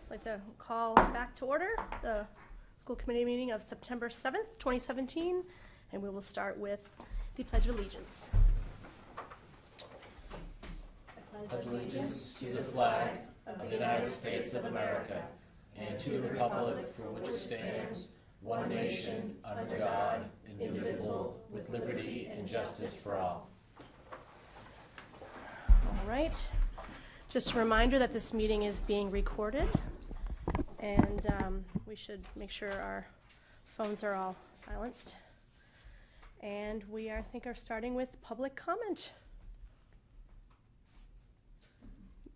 I'd like to call back to order the school committee meeting of September 7th, 2017, and we will start with the Pledge of Allegiance. I pledge allegiance to the flag of the United States of America and to the republic for which it stands, one nation, under God, indivisible, with liberty and justice for all. All right. Just a reminder that this meeting is being recorded, and we should make sure our phones are all silenced. And we I think are starting with public comment.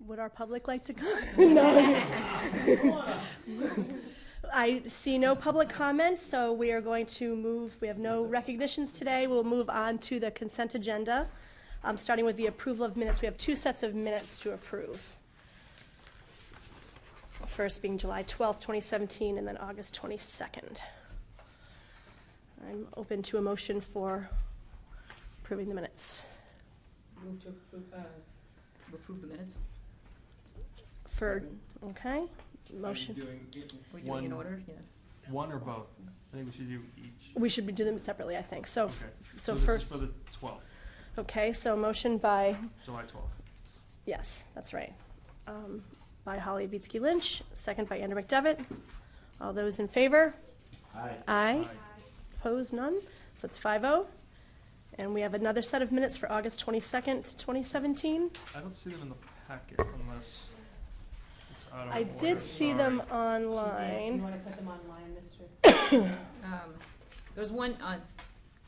Would our public like to comment? No. I see no public comment, so we are going to move. We have no recognitions today. We'll move on to the consent agenda. Starting with the approval of minutes. We have two sets of minutes to approve. First being July 12th, 2017, and then August 22nd. I'm open to a motion for approving the minutes. Move to approve the minutes. Okay, motion. We're doing in order, yeah. One or both? I think we should do each. We should do them separately, I think. So, Okay. so this first. is for the 12th, Okay, so motion by, July 12th. yes, that's right, by Holly Vitsky Lynch, second by Andrew McDevitt. All those in favor? Aye. Aye. Opposed, none. So it's 5-0. And we have another set of minutes for August 22nd, 2017. I don't see them in the packet unless it's out of I order. did see them Do you online. want to put them online, Mr.? There's one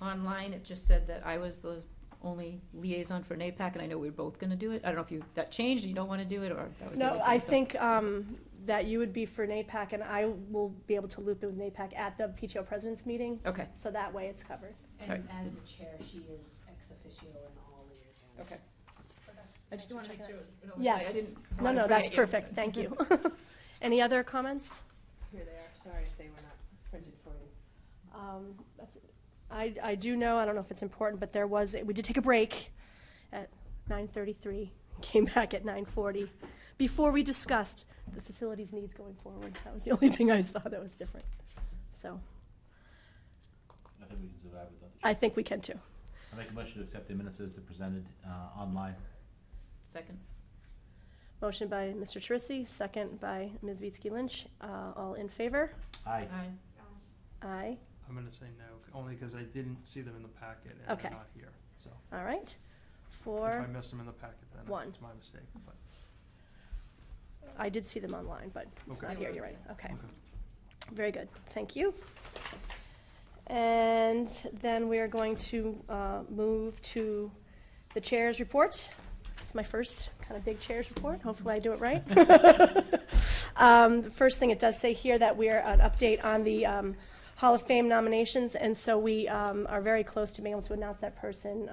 online, it just said that I was the only liaison for NAPAC, and I know we were both going to do it. I don't know if that changed, you don't want to do it, or that was the No, only I thing, think that you would be for NAPAC, and I will be able to loop in with NAPAC at the PTO President's meeting, so. Okay, so that way it's covered. Right. And as the chair, she is ex officio in all liaisons. okay. I just want to make sure it was, Yes. I didn't. No, want to no, that's forget you. perfect, thank you. Any other comments? Here they are, sorry if they were not printed for you. I do know, I don't know if it's important, but we did take a break at 9:33, came back at 9:40, before we discussed the facilities needs going forward. That was the only thing I saw that was different. So, I think we can survive without the. I think we can too. I make a motion to accept the minutes as they're presented online. Second. Motion by Mr. Terisi, second by Ms. Vitsky Lynch. All in favor? Aye. Aye. Aye. I'm going to say no, only because I didn't see them in the packet and Okay. they're not here. So All right. if For, I missed them in the packet, then one. it's my mistake. But I did see them online, but it's Okay. not here, you're right. Okay. okay. Very good, thank you. And then we are going to move to the chair's report. It's my first kind of big chair's report. Hopefully I do it right. The first thing, it does say here that we are an update on the Hall of Fame nominations, and so we are very close to being able to announce that person.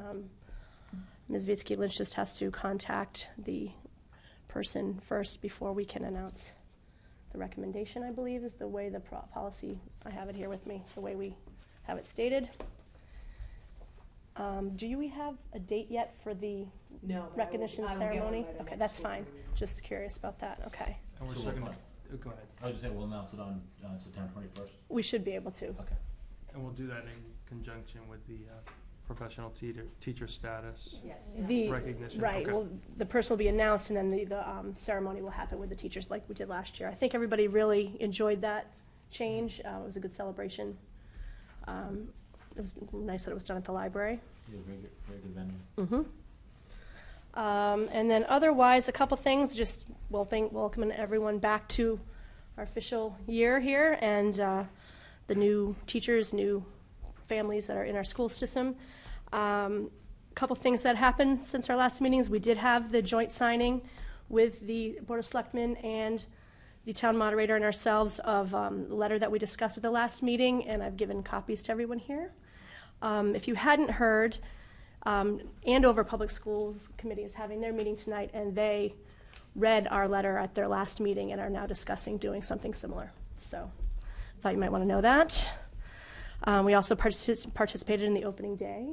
Ms. Vitsky Lynch just has to contact the person first before we can announce the recommendation, I believe, is the way the policy, I have it here with me, the way we have it stated. Do we have a date yet for the No. but recognition I will get one ceremony? by the Okay, next that's school fine. committee. Just curious about that, okay. And we're So still we'll going to, go ahead. I was just saying we'll announce it on September 21st. We should be able to. Okay. And we'll do that in conjunction with the professional teacher status Yes. The, recognition. right, Okay. well, the person will be announced, and then the ceremony will happen with the teachers like we did last year. I think everybody really enjoyed that change. It was a good celebration. It was nice that it was done at the library. Yeah, very good venue. And then otherwise, a couple things, just welcoming everyone back to our official year here, and the new teachers, new families that are in our school system. Couple things that happened since our last meetings. We did have the joint signing with the Board of Selectmen and the town moderator and ourselves of the letter that we discussed at the last meeting, and I've given copies to everyone here. If you hadn't heard, Andover Public Schools Committee is having their meeting tonight, and they read our letter at their last meeting and are now discussing doing something similar. So I thought you might want to know that. We also participated in the opening day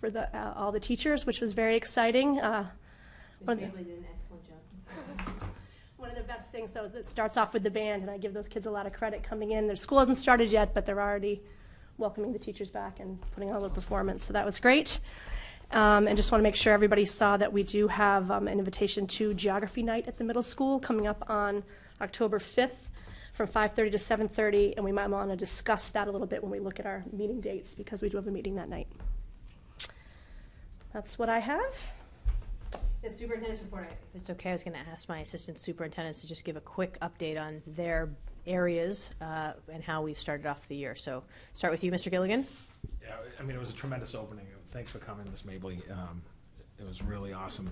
for all the teachers, which was very exciting. Ms. Bailey did an excellent job. One of the best things, though, is it starts off with the band, and I give those kids a lot of credit coming in. Their school hasn't started yet, but they're already welcoming the teachers back and putting on a little performance, so that was great. And just want to make sure everybody saw that we do have an invitation to Geography Night at the middle school coming up on October 5th from 5:30 to 7:30, and we might want to discuss that a little bit when we look at our meeting dates, because we do have a meeting that night. That's what I have. The superintendent's report, if it's okay, I was going to ask my assistant superintendents to just give a quick update on their areas and how we've started off the year. So start with you, Mr. Gilligan. Yeah, I mean, it was a tremendous opening. Thanks for coming, Ms. Mabley. It was really awesome.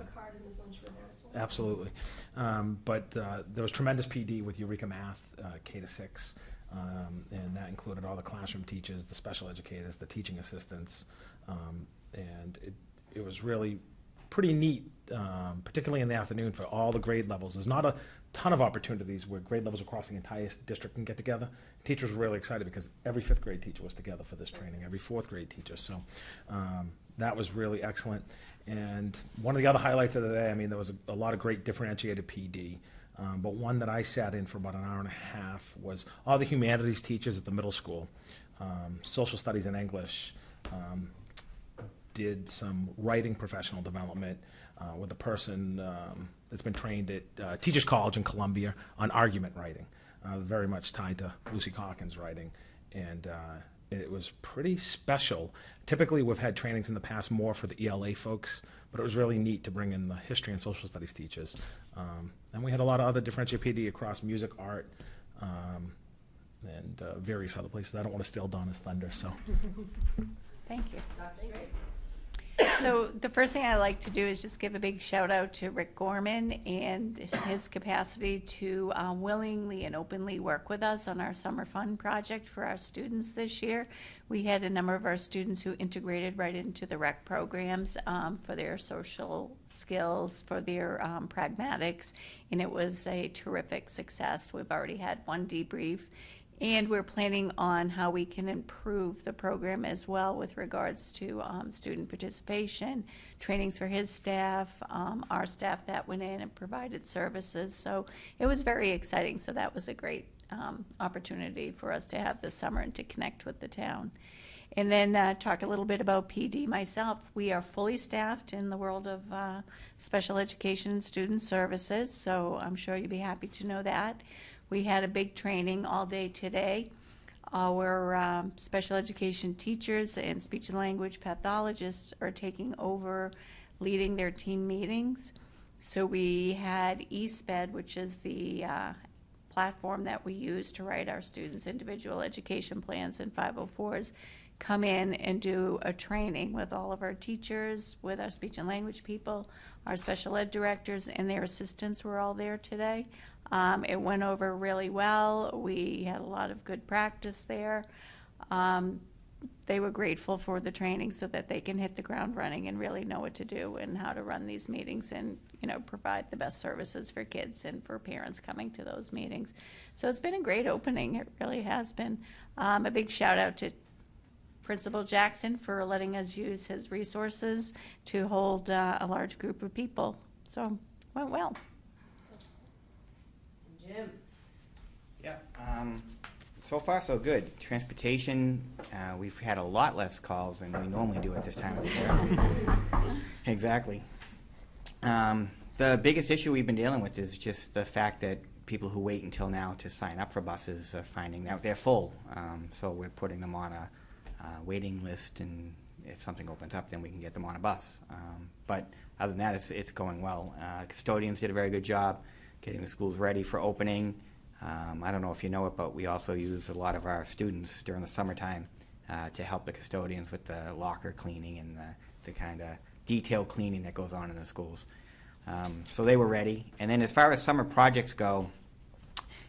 Absolutely. But there was tremendous PD with Eureka Math, K to 6, and that included all the classroom teachers, the special educators, the teaching assistants, and it was really pretty neat, particularly in the afternoon for all the grade levels. There's not a ton of opportunities where grade levels across the entire district can get together. Teachers were really excited because every 5th grade teacher was together for this training, every 4th grade teacher. So that was really excellent. And one of the other highlights of the day, I mean, there was a lot of great differentiated PD. But one that I sat in for about an hour and a half was all the humanities teachers at the middle school, social studies and English, did some writing professional development with a person that's been trained at Teachers College in Columbia on argument writing, very much tied to Lucy Calkins' writing. And it was pretty special. Typically, we've had trainings in the past more for the ELA folks, but it was really neat to bring in the history and social studies teachers. And we had a lot of other differentiated PD across music, art, and various other places. I don't want to steal Donna's thunder, so. Thank you. So the first thing I like to do is just give a big shout out to Rick Gorman and his capacity to willingly and openly work with us on our summer fun project for our students this year. We had a number of our students who integrated right into the rec programs for their social skills, for their pragmatics, and it was a terrific success. We've already had one debrief. And we're planning on how we can improve the program as well with regards to student participation, trainings for his staff, our staff that went in and provided services. So it was very exciting. So that was a great opportunity for us to have this summer and to connect with the town. And then talk a little bit about PD myself. We are fully staffed in the world of special education and student services. So I'm sure you'll be happy to know that. We had a big training all day today. Our special education teachers and speech and language pathologists are taking over leading their team meetings. So we had eSped, which is the platform that we use to write our students' individual education plans and 504s, come in and do a training with all of our teachers, with our speech and language people, our special ed directors, and their assistants were all there today. It went over really well. We had a lot of good practice there. They were grateful for the training so that they can hit the ground running and really know what to do and how to run these meetings and, you know, provide the best services for kids and for parents coming to those meetings. So it's been a great opening. It really has been. A big shout out to Principal Jackson for letting us use his resources to hold a large group of people. So went well. Jim. Yeah, so far so good. Transportation, we've had a lot less calls than we normally do at this time of the year. Exactly. The biggest issue we've been dealing with is just the fact that people who wait until now to sign up for buses are finding that they're full. So we're putting them on a waiting list, and if something opens up, then we can get them on a bus. But other than that, it's going well. Custodians did a very good job getting the schools ready for opening. I don't know if you know it, but we also use a lot of our students during the summertime to help the custodians with the locker cleaning and the kind of detailed cleaning that goes on in the schools. So they were ready. And then as far as summer projects go,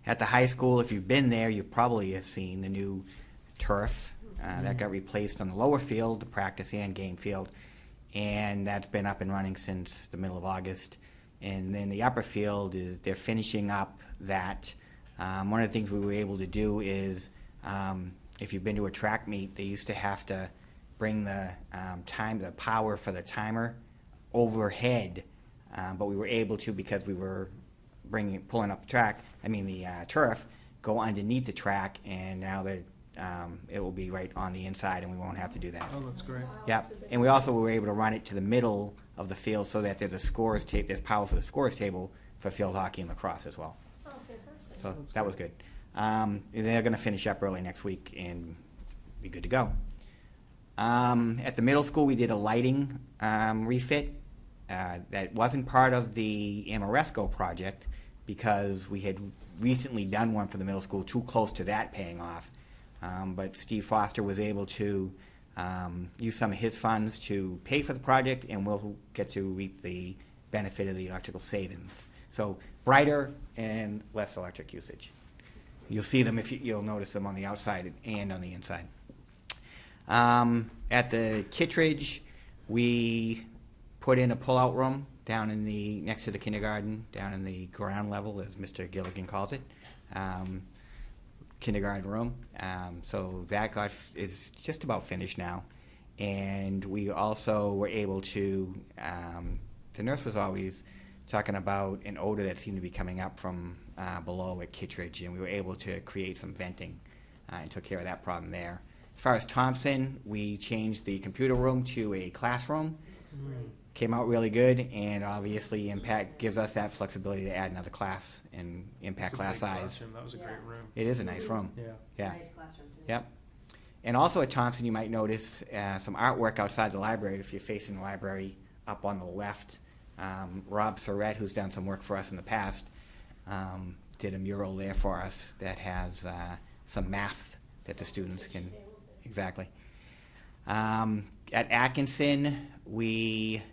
at the high school, if you've been there, you probably have seen the new turf that got replaced on the lower field, the practice and game field. And that's been up and running since the middle of August. And then the upper field, they're finishing up that. One of the things we were able to do is, if you've been to a track meet, they used to have to bring the power for the timer overhead, but we were able to because we were pulling up the track, the turf, go underneath the track, and now that it will be right on the inside, and we won't have to do that. Oh, that's great. Yep. And we also were able to run it to the middle of the field so that there's a scores tape, there's power for the scores table for field hockey and lacrosse as well. Oh, fantastic. So that was good. And they're going to finish up early next week and be good to go. At the middle school, we did a lighting refit. That wasn't part of the Amoresco project because we had recently done one for the middle school too close to that paying off. But Steve Foster was able to use some of his funds to pay for the project, and we'll get to reap the benefit of the electrical savings. So brighter and less electric usage. You'll see them you'll notice them on the outside and on the inside. At the Kittredge, we put in a pull-out room down in next to the kindergarten, down in the ground level, as Mr. Gilligan calls it, kindergarten room. So that is just about finished now. And we also were able to, the nurse was always talking about an odor that seemed to be coming up from below at Kittredge, and we were able to create some venting and took care of that problem there. As far as Thompson, we changed the computer room to a classroom. Came out really good, and obviously Impact gives us that flexibility to add another class and impact It's a class big size. classroom. That was a great room. It is a nice room. Yeah. Yeah. Nice classroom. Too. Yep. And also at Thompson, you might notice some artwork outside the library. If you're facing the library up on the left, Rob Surrett, who's done some work for us in the past, did a mural there for us that has some math that the students can, exactly. At Atkinson, we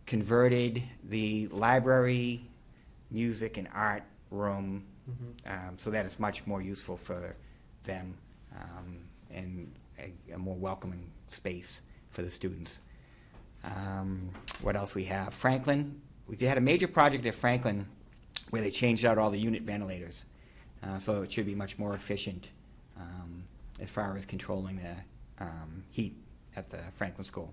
converted the library, music, and art room so that it's much more useful for them and a more welcoming space for the students. What else we have? Franklin. We had a major project at Franklin where they changed out all the unit ventilators. So it should be much more efficient as far as controlling the heat at the Franklin School.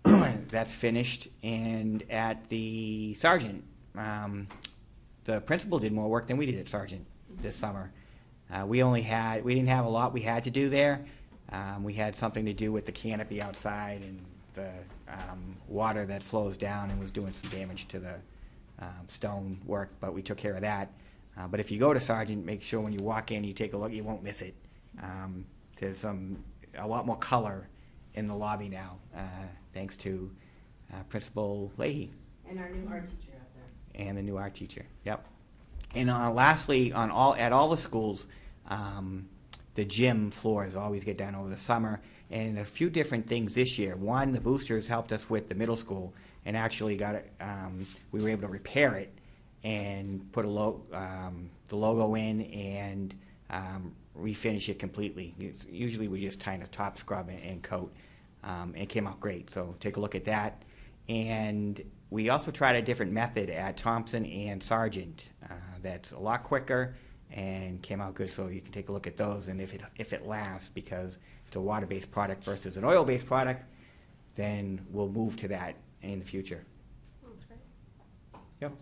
That's finished. And at the Sargent, the principal did more work than we did at Sargent this summer. We didn't have a lot we had to do there. We had something to do with the canopy outside and the water that flows down and was doing some damage to the stone work, but we took care of that. But if you go to Sargent, make sure when you walk in, you take a look, you won't miss it. There's a lot more color in the lobby now, thanks to Principal Leahy. And our new art teacher out there. And the new art teacher, yep. And lastly, at all the schools, the gym floors always get done over the summer, and a few different things this year. One, the boosters helped us with the middle school, and actually got it. We were able to repair it and put the logo in and refinish it completely. Usually we just kind of top scrub and coat, and it came out great. So take a look at that. And we also tried a different method at Thompson and Sargent that's a lot quicker and came out good. So you can take a look at those, and if it lasts, because it's a water-based product versus an oil-based product, then we'll move to that in the future. That's great. Yep.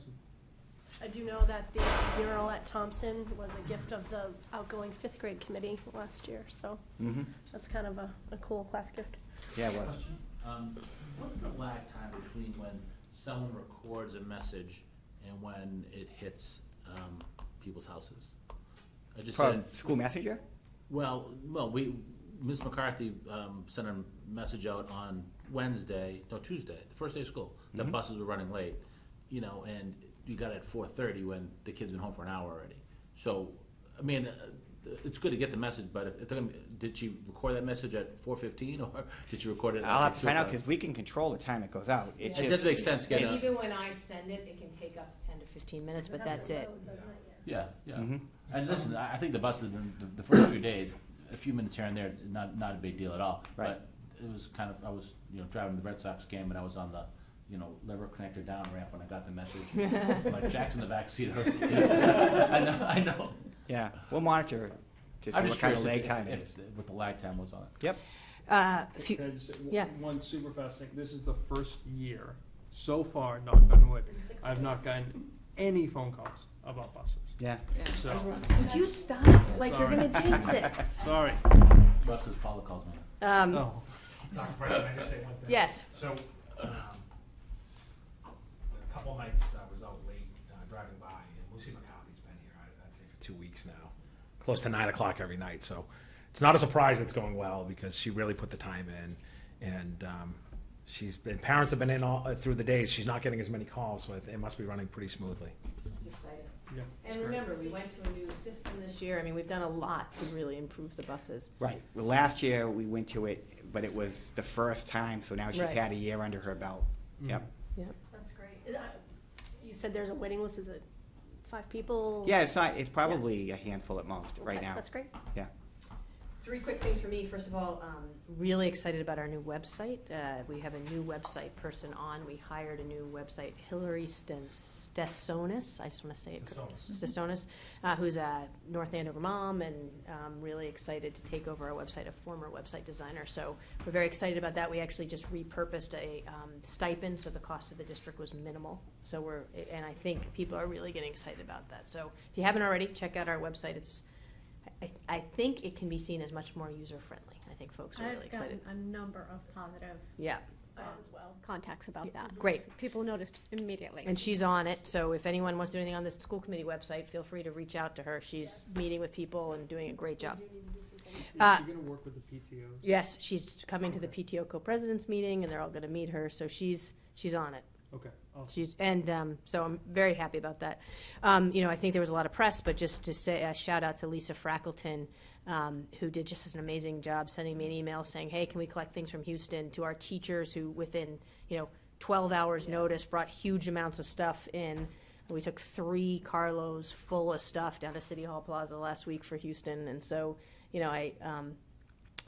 I do know that the mural at Thompson was a gift of the outgoing 5th grade committee last year, so that's kind of a cool class gift. Yeah, it was. What's the lag time between when someone records a message and when it hits people's houses? I just For said, school messenger? Ms. McCarthy sent a message out on Tuesday, the first day of school, that buses were running late, and you got it at 4:30 when the kid's been home for an hour already. So, I mean, it's good to get the message, but did she record that message at 4:15, or did she record it? I'll have to find out, because we can control the time it goes out. It doesn't make sense getting. Even when I send it, it can take up to 10 to 15 minutes, but that's it. Yeah. And listen, I think the buses, the first few days, a few minutes here and there, not a big deal at all. Right. But it was kind of, I was driving the Red Sox game, and I was on the lever connector down ramp when I got the message. Like Jack's in the back seat. I know. Yeah, we'll monitor to see I'm what just kind of curious lag time it if is. what the lag time was on it. Yep. Can I just say yeah. one super fast thing? This is the first year so far, knock on wood, I've not gotten any phone calls about buses. Yeah. So, Would you stop? Like, you're Sorry. gonna jinx it. sorry. Just because Paula calls me. Oh, Dr. Price, can I just say one thing? Yes. So, a couple nights I was out late driving by, and Lucy McCarthy's been here, I'd say for 2 weeks now, close to 9 o'clock every night. So it's not a surprise it's going well because she really put the time in, and parents have been in all through the days. She's not getting as many calls, so it must be running pretty smoothly. Exciting. yeah. And remember, we went to a new system this year. I mean, we've done a lot to really improve the buses. Right. Well, last year we went to it, but it was the first time, so now she's Right. had a year under her belt. Yep. Yep. That's great. You said there's a waiting list, is it 5 people? Yeah, it's probably a handful at most right Okay, now. That's great. Yeah. 3 quick things for me. First of all, really excited about our new website. We have a new website person on. We hired a new website, Hillary Stesonis. I just want to say it. Stesonis, who's a North Andover mom, and really excited to take over our website, a former website designer. So we're very excited about that. We actually just repurposed a stipend, so the cost of the district was minimal. So and I think people are really getting excited about that. So if you haven't already, check out our website. I think it can be seen as much more user-friendly. I think folks are really I've excited. gotten a number of positive Yeah, As well. contacts about that. great. People noticed immediately. And she's on it, so if anyone wants to do anything on the school committee website, feel free to reach out to her. She's meeting with people and doing a great job. Is Uh, she gonna work with the PTOs? Yes, she's coming to the PTO co-presidents meeting, and they're all gonna meet her, so she's on it. Okay, awesome. So I'm very happy about that. I think there was a lot of press, but just to say a shout out to Lisa Frackleton, who did just an amazing job sending me an email saying, hey, can we collect things from Houston, to our teachers who within, 12 hours notice brought huge amounts of stuff in. We took 3 carloads full of stuff down to City Hall Plaza last week for Houston. And so, it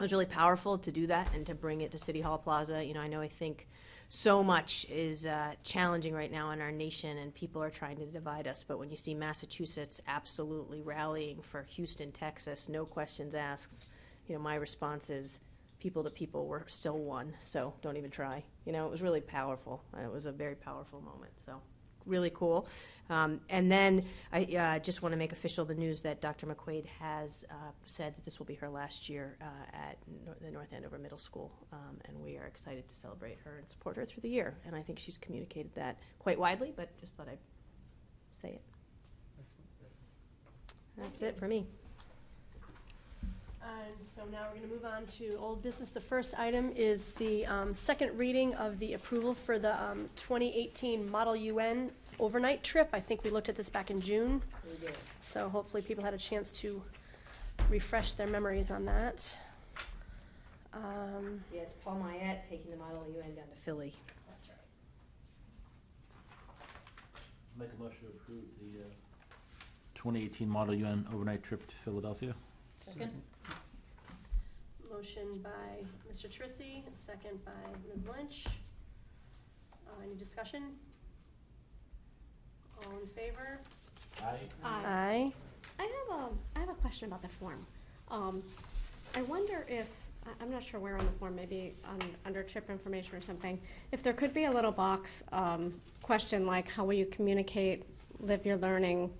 was really powerful to do that and to bring it to City Hall Plaza. I think so much is challenging right now in our nation, and people are trying to divide us. But when you see Massachusetts absolutely rallying for Houston, Texas, no questions asked, my response is people to people, we're still one, so don't even try. It was really powerful. It was a very powerful moment, so really cool. And then I just want to make official the news that Dr. McQuaid has said that this will be her last year at the North Andover Middle School, and we are excited to celebrate her and support her through the year. And I think she's communicated that quite widely, but just thought I'd say it. That's it for me. And so now we're going to move on to old business. The first item is the second reading of the approval for the 2018 Model UN overnight trip. I think we looked at this back in June, We did. so hopefully people had a chance to refresh their memories on that. Yeah, it's Paul Mayette taking the Model UN down to Philly. That's right. Make a motion to approve the 2018 Model UN overnight trip to Philadelphia. Second. Motion by Mr. Trissy, second by Ms. Lynch. Any discussion? All in favor? Aye. Aye. I have a question about the form. I wonder if, I'm not sure where on the form, maybe under trip information or something, if there could be a little box question like, how will you communicate, live your learning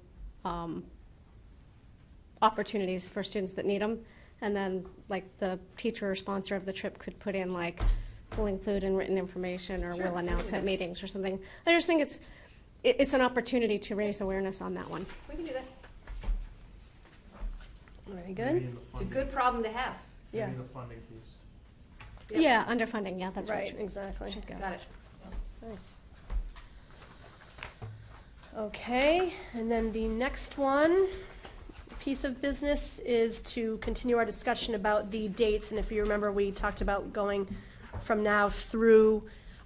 opportunities for students that need them? And then, like, the teacher or sponsor of the trip could put in, like, will include in written information, or will announce at meetings or something. I just think it's an opportunity to raise awareness on that one. We can do that. Very Maybe good. in the It's a funding- good problem to have. Yeah. Maybe the funding piece. Yep. Yeah, underfunding, yeah, that's Right, right. exactly. Should go. Got it. Nice. Okay, and then the next one, piece of business, is to continue our discussion about the dates. And if you remember, we talked about going from now through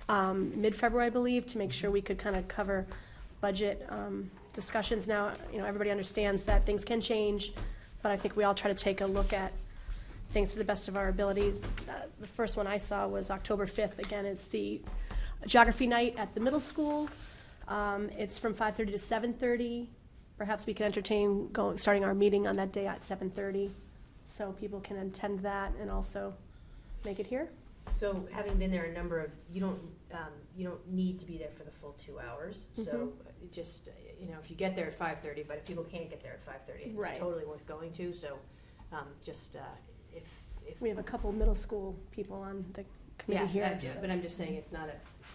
mid-February, I believe, to make sure we could kind of cover budget discussions. Now, everybody understands that things can change, but I think we all try to take a look at things to the best of our ability. The first one I saw was October 5th. Again, it's the geography night at the middle school. It's from 5:30 to 7:30. Perhaps we can entertain starting our meeting on that day at 7:30, so people can attend that and also make it here. So having been there a number of, you don't need to be there for the full 2 hours. So just, if you get there at 5:30, but if people can't get there at 5:30, Right. it's totally worth going to. So if We have a couple middle school people on the committee here. So. but I'm just saying it's not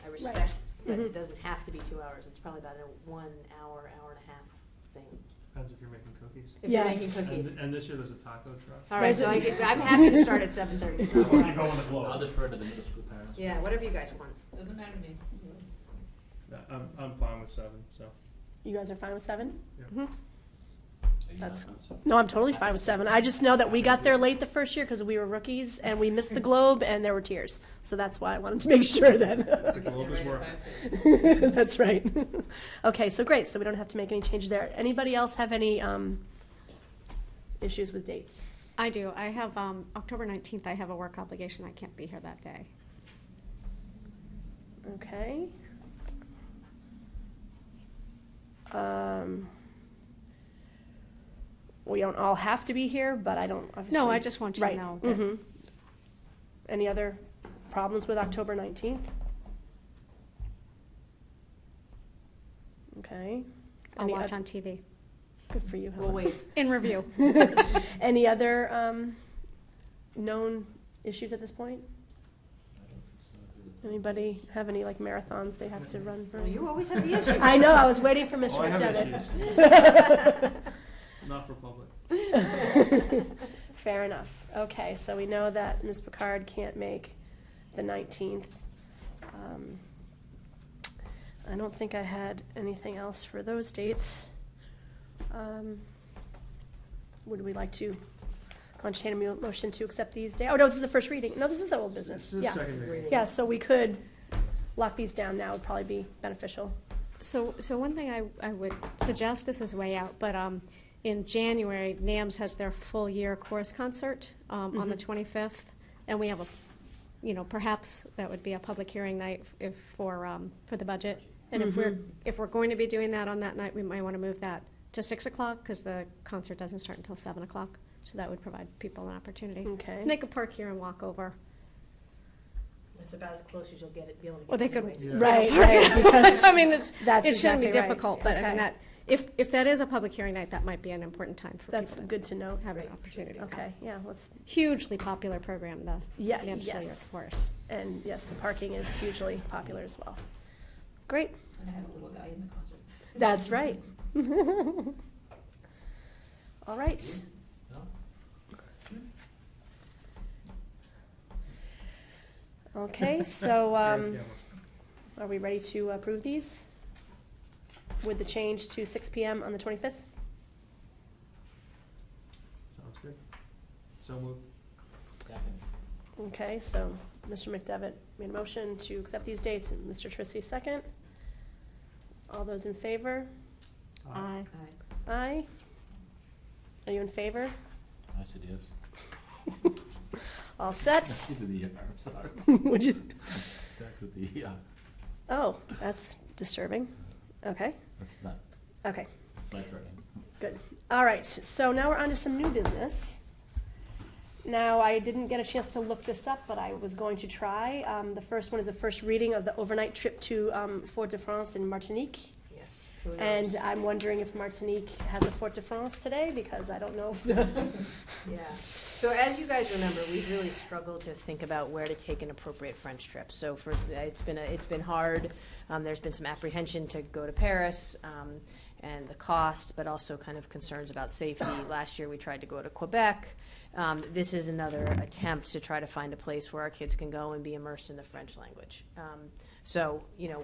I respect, but Mhm. it doesn't have to be 2 hours. It's probably about a 1 hour, hour and a half thing. Depends if you're making cookies. If you're Yes. making cookies. And this year there's a taco truck. All right, so I'm happy to start at 7:30. So, I'll defer to the middle school parents. yeah, whatever you guys want. Doesn't matter to me. I'm fine with 7, so. You guys are fine with 7? Yeah. That's No, I'm totally fine with 7. I just know that we got there late the first year because we were rookies and we missed the globe and there were tears. So that's why I wanted to make sure The that. globe is working. That's right. Okay, so great. So we don't have to make any changes there. Anybody else have any issues with dates? I do. I have, October 19th, I have a work obligation. I can't be here that day. Okay. We don't all have to be here, but I don't obviously. No, I just want you to Right. know that- Mhm. Any other problems with October 19th? Okay. I'll Any watch oth- on TV. Good for you, We'll Helen. wait. In review. Any other known issues at this point? Anybody have any like marathons they have to run? Well, you always have the issue. I know, I was waiting for Mr. Oh, I have McDevitt. Not for public. Fair enough. Okay, so we know that Ms. Picard can't make the 19th. I don't think I had anything else for those dates. Would we like to entertain a motion to accept these dates? Oh, no, this is the first reading. No, this is the old business. This is Yeah. second reading. Yeah, so we could lock these down now, would probably be beneficial. So one thing I would suggest, this is way out, but in January, NAMS has their full year chorus concert on the 25th, and we have perhaps that would be a public hearing night for the budget. And if we're going to be doing that on that night, we might want to move that to 6 o'clock because the concert doesn't start until 7 o'clock. So that would provide people an opportunity. Okay. And they could park here and walk over. It's about as close as you'll be able to get. Or they could- anyways. Yeah. Right, because I mean, that's it shouldn't exactly be right. difficult, but I Okay. mean, that, if that is a public hearing night, that might be an important time for That's people good to know. to have an opportunity. to come. Okay, yeah, let's, Hugely popular program, the yeah, NAMS full year yes. chorus. And yes, the parking is hugely popular as well. Great, And I have a little guy in the concert. that's right. All right. Okay, so Very careful. are we ready to approve these? With the change to 6 PM on the 25th? Sounds good. So moved. Second. Okay, so Mr. McDevitt made a motion to accept these dates, and Mr. Trissy second. All those in favor? Aye. Aye. Are you in favor? I said yes. All set? These are the, I'm sorry. Would you? That's at the, Oh, that's disturbing. Okay, that's not okay, life-threatening. good. All right, so now we're on to some new business. Now, I didn't get a chance to look this up, but I was going to try. The first one is the first reading of the overnight trip to Fort-de-France in Martinique. Yes. Who knows? And I'm wondering if Martinique has a Fort-de-France today, because I don't know if the, Yeah. So as you guys remember, we've really struggled to think about where to take an appropriate French trip. So it's been hard. There's been some apprehension to go to Paris and the cost, but also kind of concerns about safety. Last year we tried to go to Quebec. This is another attempt to try to find a place where our kids can go and be immersed in the French language. So,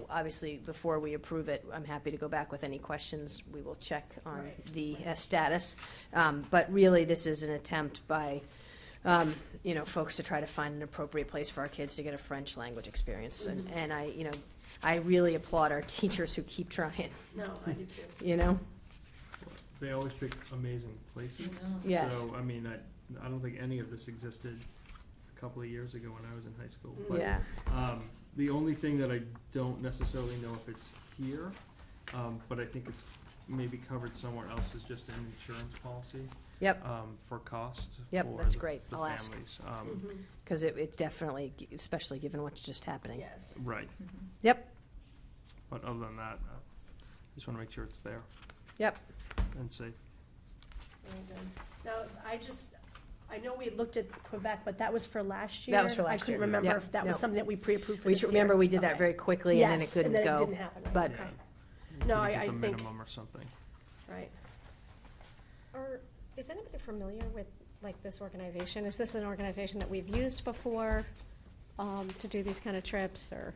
obviously, before we approve it, I'm happy to go back with any questions. We will check on the status. But really, this is an attempt by, folks to try to find an appropriate place for our kids to get a French language experience. And I really applaud our teachers who keep trying, no, I do too. They always pick amazing places. Yes. So, I mean, I don't think any of this existed a couple of years ago when I was in high school. But, Yeah. the only thing that I don't necessarily know if it's here, but I think it's maybe covered somewhere else is just an insurance policy. Yep. For cost. Yep, for that's the- great. the I'll ask. families. Because it's definitely, especially given what's just happening. Yes. Right, Yep, but other than that, just want to make sure it's there yep. and safe. Very good. Now, I know we looked at Quebec, but that was for last year. That was for last I year. couldn't remember Yep. if that was No. something that we pre-approved for We this year. remember we did that Okay. very quickly and then it Yes, couldn't and then go. it didn't happen, right? But Okay. You No, couldn't I get the think- minimum or something. Right. Is anybody familiar with, like, this organization? Is this an organization that we've used before to do these kind of trips, or?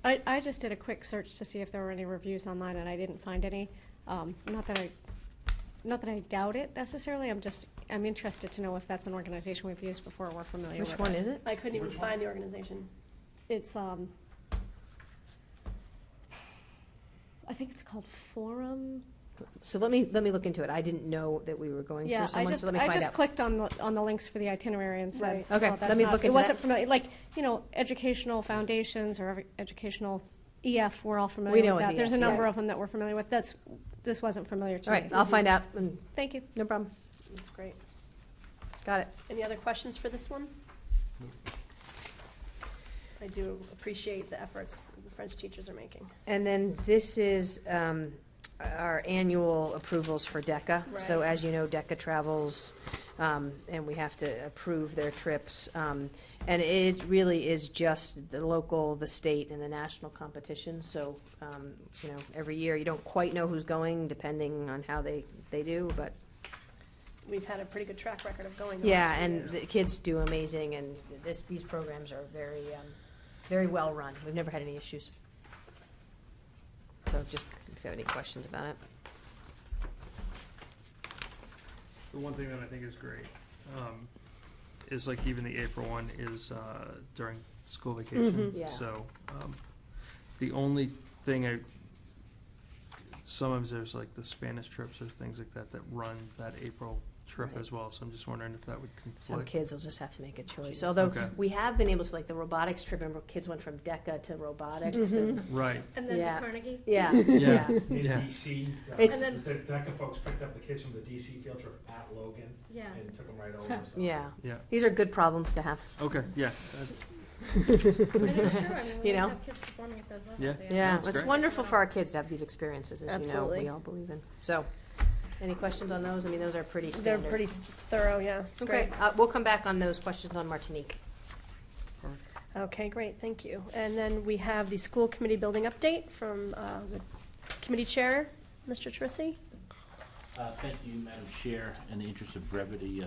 I just did a quick search to see if there were any reviews online, and I didn't find any. Not that I doubt it necessarily, I'm interested to know if that's an organization we've used before or we're familiar with. Which one is it? I couldn't even find the organization. It's, I think it's called Forum. So let me look into it. I didn't know that we were going through someone, so let me find I just out. clicked on the links for the itinerary and said, Right. Okay, oh, that's let me not- look it into wasn't that. familiar, like, educational foundations or educational EF, we're all We familiar know with what that. the There's a EF, yeah. number of them that we're familiar with. This wasn't familiar to All me. right, I'll find out. Thank you. No problem. That's great. Got it. Any other questions for this one? I do appreciate the efforts the French teachers are making. And then this is our annual approvals for DECA. So Right. as you know, DECA travels, and we have to approve their trips. And it really is just the local, the state, and the national competition. So, every year, you don't quite know who's going, depending on how they do, but We've had a pretty good track record of going. the yeah, last few and years. the kids do amazing, and these programs are very, very well run. We've never had any issues. So just if you have any questions about it. The one thing that I think is great is like even the April one is during school vacation. Yeah. So the only thing sometimes there's like the Spanish trips or things like that that run that April trip Right. as well. So I'm just wondering if that would Some conflict. kids will just have to make a choice. Although Okay. we have been able to, like the robotics trip, remember kids went from DECA to robotics. Mhm. And, Right. And then Yeah. to Carnegie? yeah, Yeah. yeah. In Yeah. DC, It- And then- the DECA folks picked up the kids from the DC field trip at Logan Yeah. and took them right over. So. Yeah. Yeah. These are good problems to have. Okay. Yeah. And it's true, I mean, when You we know? have kids performing at those levels. Yeah. they Yeah, That's it's great. wonderful for our kids to have these experiences, as you know, Absolutely. we all believe in. So, any questions on those? I mean, those are pretty They're standard. pretty thorough, yeah. It's Okay, great. we'll come back on those questions on Martinique. Okay, great, thank you. And then we have the school committee building update from the committee chair, Mr. Trissy. Thank you, Madam Chair. In the interest of brevity,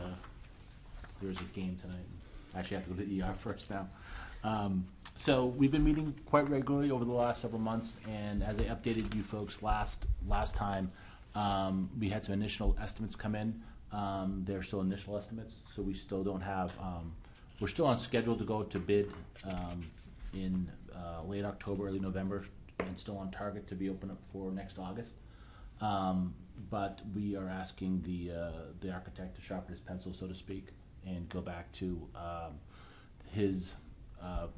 there's a game tonight. Actually, I have to go to the ER first now. So we've been meeting quite regularly over the last several months, and as I updated you folks last time, we had some initial estimates come in. They're still initial estimates, so we still don't have, we're still on schedule to go to bid in late October, early November, and still on target to be open up for next August. But we are asking the architect to sharpen his pencil, so to speak, and go back to his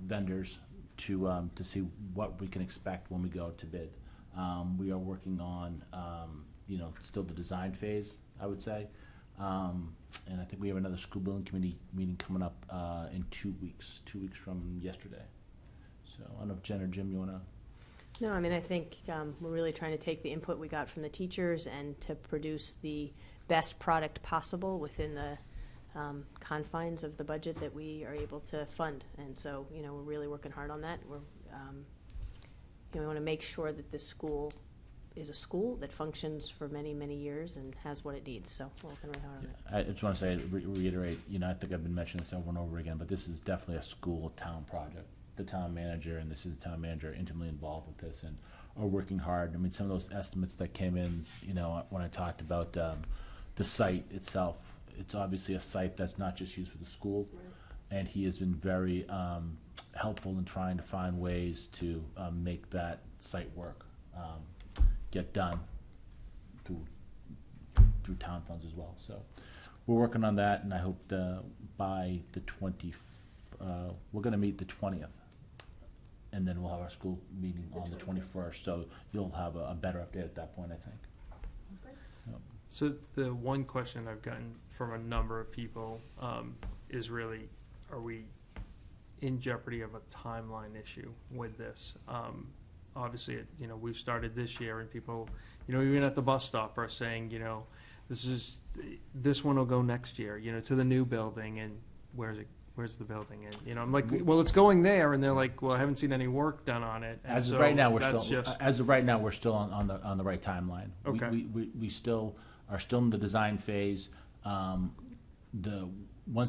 vendors to see what we can expect when we go to bid. We are working on, still the design phase, I would say. And I think we have another school building committee meeting coming up in 2 weeks from yesterday. So I don't know if Jen or Jim, you want to? No, I mean, I think we're really trying to take the input we got from the teachers and to produce the best product possible within the confines of the budget that we are able to fund. And so, we're really working hard on that. We want to make sure that this school is a school that functions for many, many years and has what it needs. So we're working really hard on it. I just want to say, reiterate, I think I've been mentioning this over and over again, but this is definitely a school-town project. The town manager, and this is the town manager, intimately involved with this and are working hard. I mean, some of those estimates that came in, when I talked about the site itself, it's obviously a site that's not just used for the school, and he has been very helpful in trying to find ways to make that site work, get done through town funds as well. So we're working on that, and I hope by the we're going to meet the 20th, and then we'll have our school meeting on the 21st. So you'll have a better update at that point, I think. So the one question I've gotten from a number of people is really, are we in jeopardy of a timeline issue with this? Obviously, we've started this year, and people, even at the bus stop are saying, this one will go next year, to the new building, and where's the building? And, I'm like, well, it's going there, and they're like, well, I haven't seen any work done on it. And As of so right now, we're that's still, just- as of right now, we're still on the right timeline. Okay. We still are still in the design phase. Once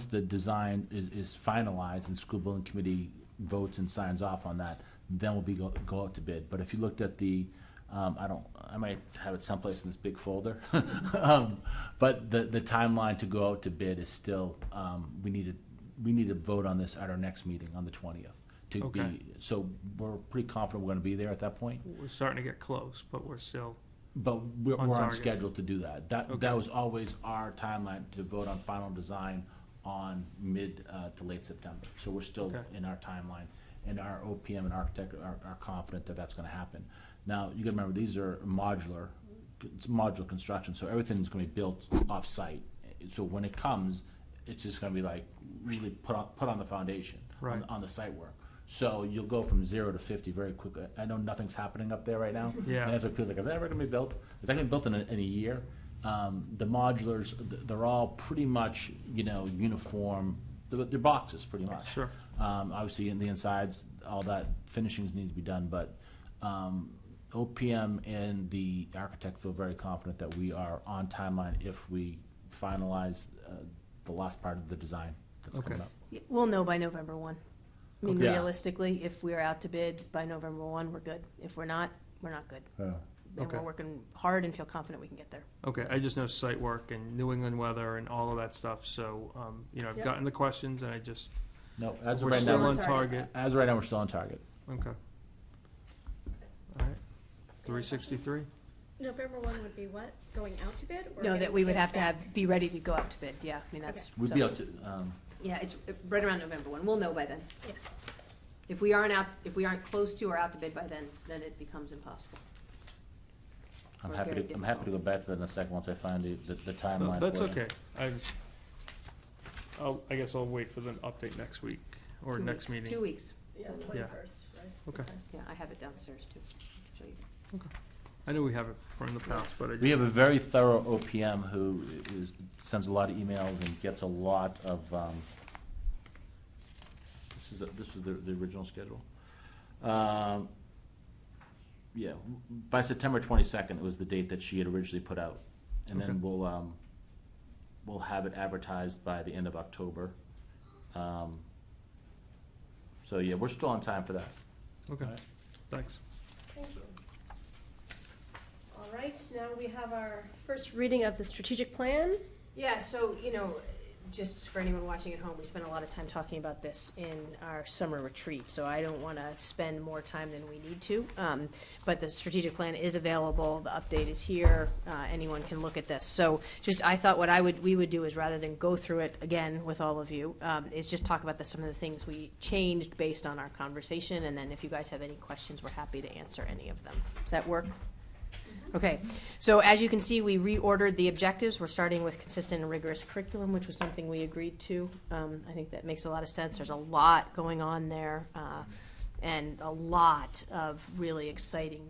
the design is finalized and the school building committee votes and signs off on that, then we'll go out to bid. But if you looked at the, I might have it someplace in this big folder. But the timeline to go out to bid is still, we need to vote on this at our next meeting on the 20th. Okay. So we're pretty confident we're gonna be there at that point. We're starting to get close, but we're still, But we're On on target. schedule to do that. Okay. That was always our timeline to vote on final design on mid to late September. So we're still Okay. in our timeline, and our OPM and architect are confident that that's gonna happen. Now, you gotta remember, these are modular, it's modular construction, so everything's gonna be built off-site. So when it comes, it's just gonna be like, really put on the foundation, Right. on the site work. So you'll go from 0 to 50 very quickly. I know nothing's happening up there right now. Yeah. And that's what feels like, is that ever gonna be built? It's not gonna be built in a year. The modulars, they're all pretty much, uniform. They're boxes, pretty much. Sure. Obviously, in the insides, all that finishings need to be done, but OPM and the architect feel very confident that we are on timeline if we finalize the last part of the design that's Okay. coming up. We'll know by November 1. I mean, Okay. Yeah. realistically, if we're out to bid by November 1, we're good. If we're not, we're not good. And Okay. we're working hard and feel confident we can get there. Okay, I just know site work and New England weather and all of that stuff, so, I've Yep. gotten the questions, and I just, No, as of we're right still now, on target. as of right now, we're still on target. Okay. All right, 363? November 1 would be what? Going out to bid? or No, getting that we would bids have to back? be ready to go out to bid, yeah. I mean, that's. We'd so- be able to, Yeah, it's right around November 1. We'll know by then. Yeah. If we aren't close to or out to bid by then it becomes impossible. I'm Or happy very to go back to that in a second once I find the timeline. That's for you. okay. I guess I'll wait for the update next week, or 2 next weeks. meeting. 2 weeks. Yeah, Yeah. 21st, right? Okay. Yeah, I have it downstairs too. Show you. I know we have it from the past, but I just. We have a very thorough OPM who sends a lot of emails and gets a lot of, this is the original schedule. Yeah, by September 22nd, it was the date that she had originally put out. And then Okay. we'll have it advertised by the end of October. So yeah, we're still on time for that. Okay, All right. thanks. Thank you. All right, now we have our first reading of the strategic plan. Yeah, so, just for anyone watching at home, we spent a lot of time talking about this in our summer retreat, so I don't want to spend more time than we need to. But the strategic plan is available, the update is here, anyone can look at this. So I thought what we would do is, rather than go through it again with all of you, is just talk about some of the things we changed based on our conversation, and then if you guys have any questions, we're happy to answer any of them. Does that work? Okay, so as you can see, we reordered the objectives. We're starting with consistent and rigorous curriculum, which was something we agreed to. I think that makes a lot of sense. There's a lot going on there, and a lot of really exciting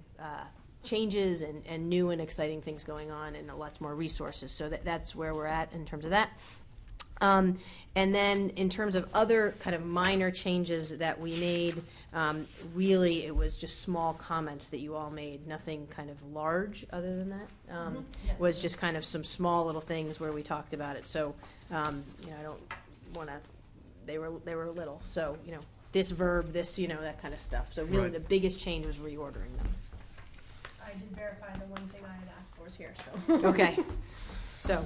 changes and new and exciting things going on, and lots more resources. So that's where we're at in terms of that. And then in terms of other kind of minor changes that we made, really it was just small comments that you all made, nothing kind of large other than that. Was just kind of some small little things where we talked about it. So, I don't want to, they were little. So, this verb, this, that kind of stuff. So really Right. the biggest change was reordering them. I did verify the one thing I had asked for is here, so. Okay. So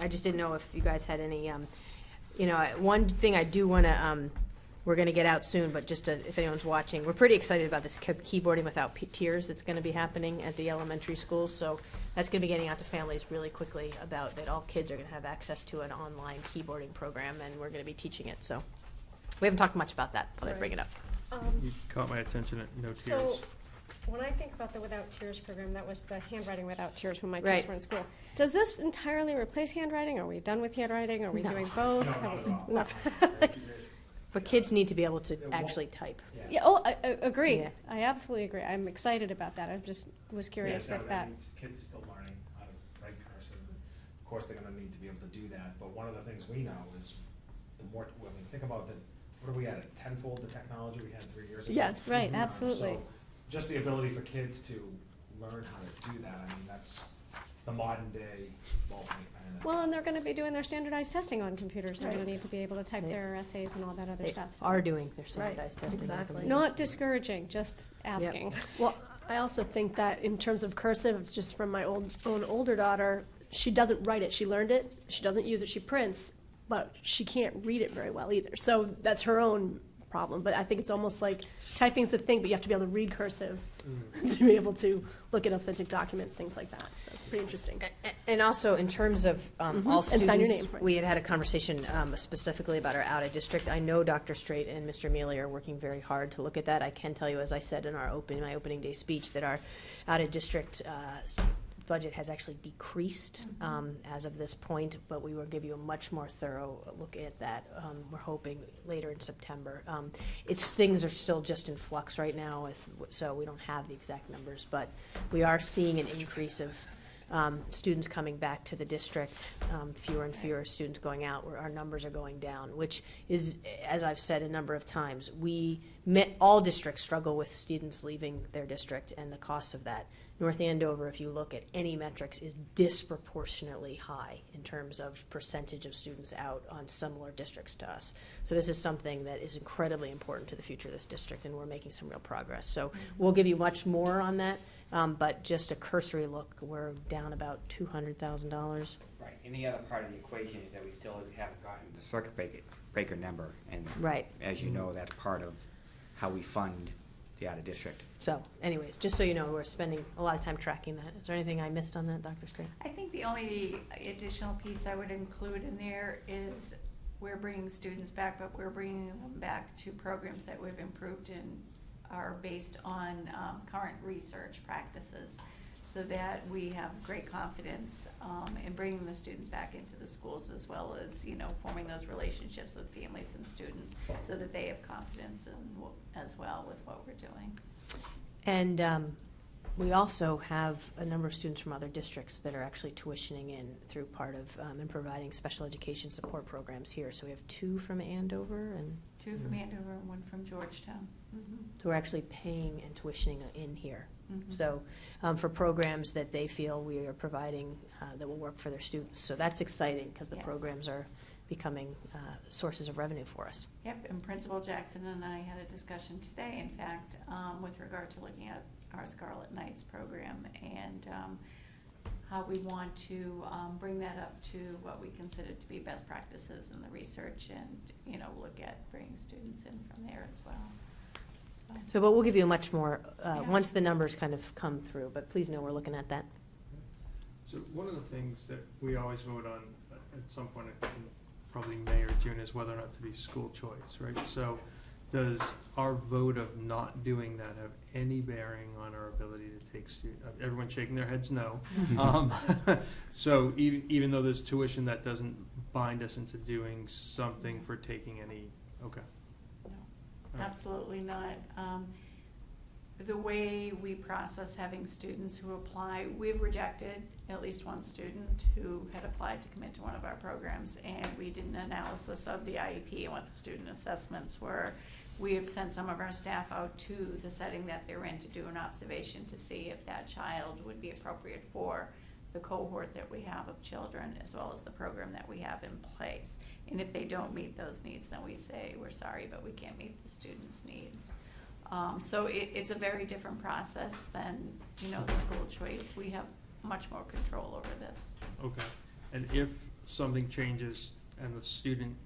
I just didn't know if you guys had any, one thing I do want to, we're going to get out soon, but just if anyone's watching, we're pretty excited about this keyboarding without tiers that's going to be happening at the elementary schools. So that's going to be getting out to families really quickly about that all kids are going to have access to an online keyboarding program, and we're going to be teaching it. So we haven't talked much about that, but I'd bring it up. You caught my attention at no So, tears. when I think about the Without Tears program, that was the handwriting without tears when my Right. kids were in school. Does this entirely replace handwriting? Are we done with handwriting? Are we No. doing both? No, not at all. No. But kids need to be able to actually type. Yeah, oh, I agree. Yeah. I absolutely agree. I'm excited about that. I just was curious Yeah, if that. means kids are still learning how to write cursive. Of course, they're gonna need to be able to do that, but one of the things we know is the more, when we think about the, what are we at, tenfold the technology we had 3 years ago? Yes. Right, So absolutely. just the ability for kids to learn how to do that, I mean, it's the modern day ballpoint pen. Well, and they're going to be doing their standardized testing on computers. They're going to need to be able to type They- their essays and all that other They stuff. so- are doing their standardized testing. exactly. Not discouraging, just asking. Well, I also think that in terms of cursive, it's just from my own older daughter, she doesn't write it. She learned it. She doesn't use it. She prints, but she can't read it very well either. So that's her own problem. But I think it's almost like typing's a thing, but you have to be able to read cursive to be able to look at authentic documents, things like that. So it's pretty interesting. And also, in terms of all And sign your students, name, right. we had a conversation specifically about our out-of-district. I know Dr. Straight and Mr. Mealy are working very hard to look at that. I can tell you, as I said in my opening day speech, that our out-of-district budget has actually decreased as of this point, but we will give you a much more thorough look at that. We're hoping later in September. Things are still just in flux right now, so we don't have the exact numbers, but we are seeing an increase of students coming back to the district, fewer and fewer students going out, where our numbers are going down, which is, as I've said a number of times, all districts struggle with students leaving their district and the cost of that. North Andover, if you look at any metrics, is disproportionately high in terms of percentage of students out on similar districts to us. So this is something that is incredibly important to the future of this district, and we're making some real progress. So we'll give you much more on that, but just a cursory look, we're down about $200,000. Right, and the other part of the equation is that we still haven't gotten the circuit breaker number, and Right. as you know, that's part of how we fund the out-of-district. So anyways, just so you know, we're spending a lot of time tracking that. Is there anything I missed on that, Dr. Straight? I think the only additional piece I would include in there is we're bringing students back, but we're bringing them back to programs that we've improved and are based on current research practices, so that we have great confidence in bringing the students back into the schools, as well as, forming those relationships with families and students, so that they have confidence as well with what we're doing. And we also have a number of students from other districts that are actually tuitioning in through part of and providing special education support programs here. So we have 2 from Andover, and 2 from Andover and 1 from Georgetown. so we're actually paying and tuitioning in here. Mhm. So for programs that they feel we are providing that will work for their students. So that's exciting, because the Yes. programs are becoming sources of revenue for us. Yep, and Principal Jackson and I had a discussion today, in fact, with regard to looking at our Scarlet Knights program and how we want to bring that up to what we consider to be best practices in the research, and, look at bringing students in from there as well. So, but we'll give you a much more, Yeah. once the numbers kind of come through, but please know we're looking at that. So one of the things that we always vote on at some point, I think in probably May or June, is whether or not to be school choice, right? So does our vote of not doing that have any bearing on our ability to take students? Everyone's shaking their heads no. So even though there's tuition, that doesn't bind us into doing something for taking any, okay. No, All right. absolutely not. The way we process having students who apply, we've rejected at least 1 student who had applied to come into one of our programs, and we did an analysis of the IEP and what the student assessments were. We have sent some of our staff out to the setting that they're in to do an observation to see if that child would be appropriate for the cohort that we have of children, as well as the program that we have in place. And if they don't meet those needs, then we say, we're sorry, but we can't meet the student's needs. So it's a very different process than, the school choice. We have much more control over this. Okay, and if something changes and the student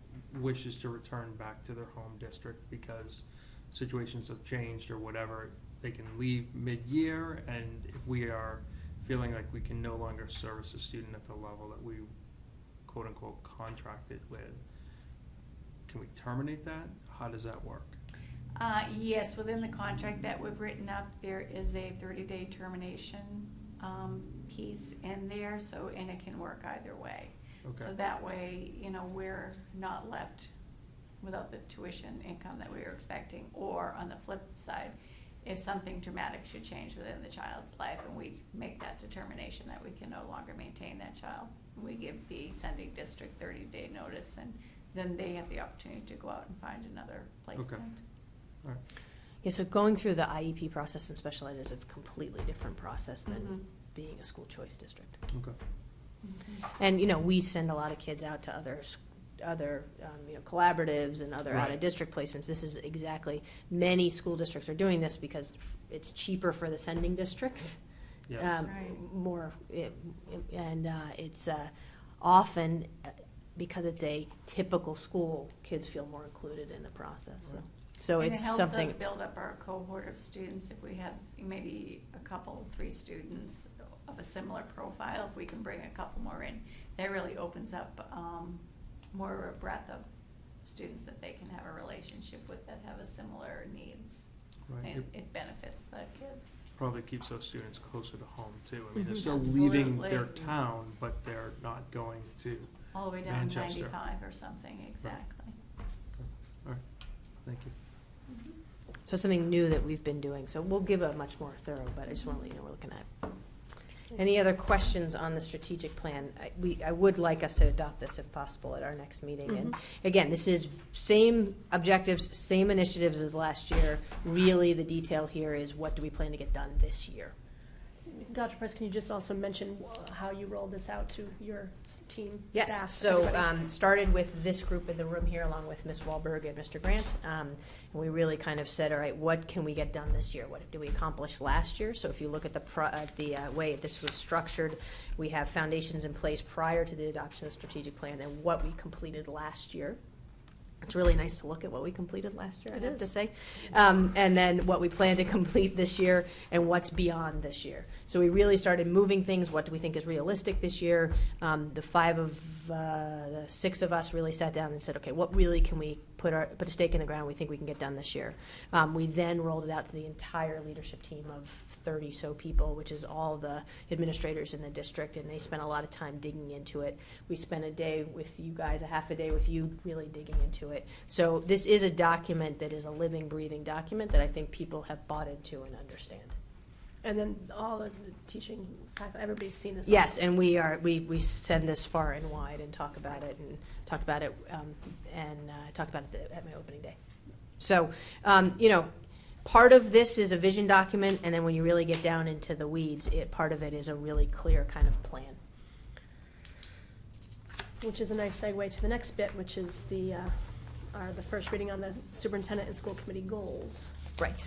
wishes to return back to their home district because situations have changed or whatever, they can leave mid-year, and if we are feeling like we can no longer service a student at the level that we quote-unquote contracted with, can we terminate that? How does that work? Yes, within the contract that we've written up, there is a 30-day termination piece in there, so, and it can work either way. Okay. So that way, you know, we're not left without the tuition income that we were expecting. Or on the flip side, if something dramatic should change within the child's life and we make that determination that we can no longer maintain that child, we give the sending district 30-day notice, and then they have the opportunity to go out and find another placement. All right. Yeah, so going through the IEP process in special ed is a completely different process than Mhm. being a school choice district. Okay. And, you know, we send a lot of kids out to other you know, collaboratives and other Right. out-of-district placements. This is exactly, many school districts are doing this because it's cheaper for the sending district. Yes. Right. More, and it's often, because it's a typical school, kids feel more included in the process, so. Right. So And it's it helps something. us build up our cohort of students. If we have maybe a couple, 3 students of a similar profile, if we can bring a couple more in, that really opens up more of a breadth of students that they can have a relationship with that have a similar needs. Right. And it benefits the kids. Probably keeps those students closer to home too. I mean, they're Mhm. still leaving Absolutely. their town, but they're not going to. All the way down to Manchester. 95 or something, exactly. All right, thank you. So it's something new that we've been doing, so we'll give a much more thorough, but I just want to let you know we're looking at. Any other questions on the strategic plan? I would like us to adopt this if possible at our next meeting. And again, this is same objectives, same initiatives as last year. Really, the detail here is what do we plan to get done this year? Dr. Price, can you just also mention how you rolled this out to your team, staff, Yes, so everybody? started with this group in the room here, along with Ms. Wahlberg and Mr. Grant. And we really kind of said, all right, what can we get done this year? What did we accomplish last year? So if you look at the way this was structured, we have foundations in place prior to the adoption of the strategic plan and what we completed last year. It's really nice to look at what we completed last year, I have to say. And then what we plan to complete this year and what's beyond this year. So we really started moving things. What do we think is realistic this year? The 6 of us really sat down and said, okay, what really can we put a stake in the ground we think we can get done this year? We then rolled it out to the entire leadership team of 30 so people, which is all the administrators in the district, and they spent a lot of time digging into it. We spent a day with you guys, a half a day with you, really digging into it. So this is a document that is a living, breathing document that I think people have bought into and understand. And then all of the teaching, everybody's seen this. Yes, also. and we send this far and wide and talk about it at my opening day. So, you know, part of this is a vision document, and then when you really get down into the weeds, part of it is a really clear kind of plan. Which is a nice segue to the next bit, which is the first reading on the superintendent and school committee goals. Right.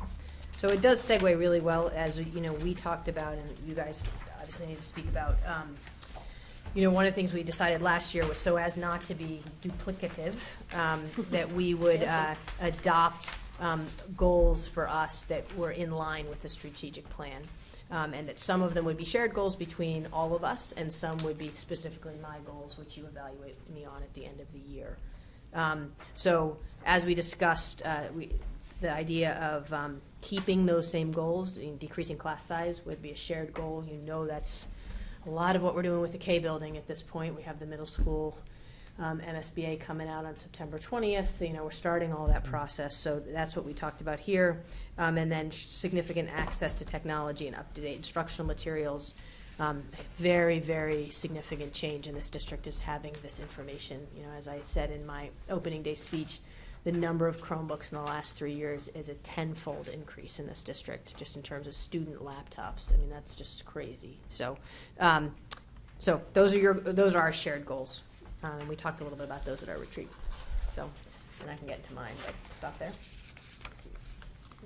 So it does segue really well, as you know, we talked about, and you guys obviously need to speak about. You know, one of the things we decided last year was so as not to be duplicative, that we would adopt goals for us that were in line with the strategic plan. And that some of them would be shared goals between all of us, and some would be specifically my goals, which you evaluate me on at the end of the year. So as we discussed, the idea of keeping those same goals, decreasing class size would be a shared goal. You know, that's a lot of what we're doing with the K building at this point. We have the middle school MSBA coming out on September 20th. You know, we're starting all that process. So that's what we talked about here. And then significant access to technology and up-to-date instructional materials. Very, very significant change in this district is having this information. You know, as I said in my opening day speech, the number of Chromebooks in the last 3 years is a 10-fold increase in this district, just in terms of student laptops. I mean, that's just crazy. So, so those are our shared goals. And we talked a little bit about those at our retreat. So, and I can get into mine, but stop there.